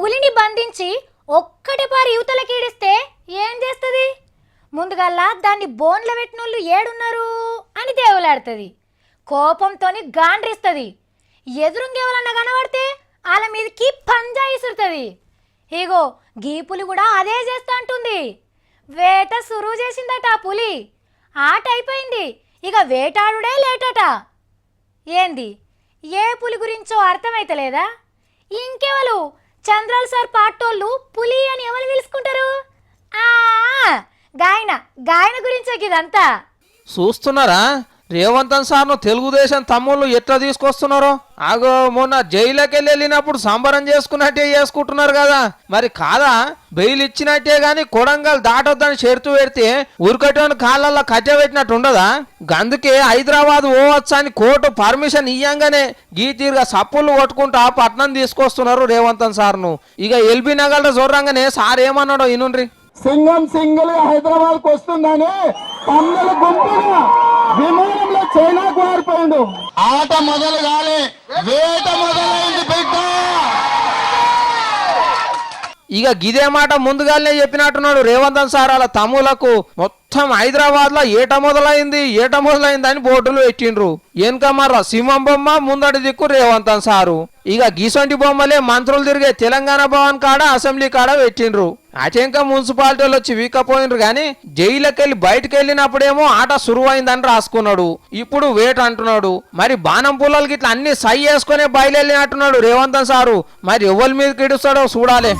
పులిని బంధించి ఒక్కటి పారి యువతలకీడిస్తే ఏం చేస్తుంది? ముందుగల్లా దాన్ని బోన్ల పెట్టినోళ్ళు ఏడున్నారు అని దేవులాడుతుంది. కోపంతోని గాండ్రిస్తుంది. ఎదురుంగేవలన్నా కనబడితే వాళ్ళ మీదకి పంజా ఇసురుతుంది. ఇగో గీ పులి కూడా అదే చేస్తా అంటుంది. వేట సురువు చేసిందట ఆ పులి. ఆట అయిపోయింది, ఇక వేటాడుడే లేటట. ఏంది ఏ పులి గురించో అర్థమైతలేదా? ఇంకెవరు చంద్రాల్ సార్ పాటోళ్ళు పులి అని ఎవరు పిలుచుకుంటారు? గాయన గురించే ఇదంతా. చూస్తున్నారా రేవంతన్ సార్ను తెలుగుదేశం తమ్ముళ్ళు ఎట్లా తీసుకొస్తున్నారో? ఆగో మొన్న జైలుకి వెళ్ళినప్పుడు సంబరం చేసుకున్నట్టే చేసుకుంటున్నారు కదా. మరి కాదా? బెయిల్ ఇచ్చినట్టే గాని కొడంగల్ దాటొద్దని షరతు పెడితే ఉరికటోని కాళ్ళల్లో కట్టెబెట్టినట్టు ఉండదా? అందుకే హైదరాబాద్ పోవచ్చా అని కోర్టు పర్మిషన్ ఇయ్యంగానే గీ తీరుగా సప్పులు కొట్టుకుంటా పట్నం తీసుకొస్తున్నారు రేవంతన్ సార్ను. ఇక ఎల్బీ నగర్ చూడంగానే సార్ ఏమన్నాడో ఇనుండ్రి. సింగం సింగిల్ గా హైదరాబాద్ కు వస్తుందని పన్నెల గుంపుగా విమానంలో చైనాకు మారిపోయిండు. ఆట మొదలు కాలే, వేట మొదలైంది బిడ్డ. ఇక గిదే మాట ముందుగానే చెప్పినట్టున్నాడు రేవంతన్ సార్ వాళ్ళ తమ్ములకు. మొత్తం హైదరాబాద్ లో ఏట మొదలైంది అని బోర్డులు పెట్టిండ్రు. వెనుక మర్ర సింహం బొమ్మ, ముందడి దిక్కు రేవంతన్ సారు. ఇక గీసొంటి బొమ్మలే మంత్రులు తిరిగే తెలంగాణ భవన్ కాడ, అసెంబ్లీ కాడ పెట్టిండ్రు. అటెంక మున్సిపాలిటీలు వచ్చి వీకపోయినరు గాని జైలుకెళ్ళి బయటకు వెళ్ళినప్పుడేమో ఆట సురువైందని రాసుకున్నాడు. ఇప్పుడు వేట అంటున్నాడు. మరి బాణం పుల్లలకి ఇట్లా అన్ని సై చేసుకునే బయలుదేరినట్టున్నాడు రేవంతన్ సారు. మరి ఎవరి మీదకి ఇడుస్తాడో చూడాలి.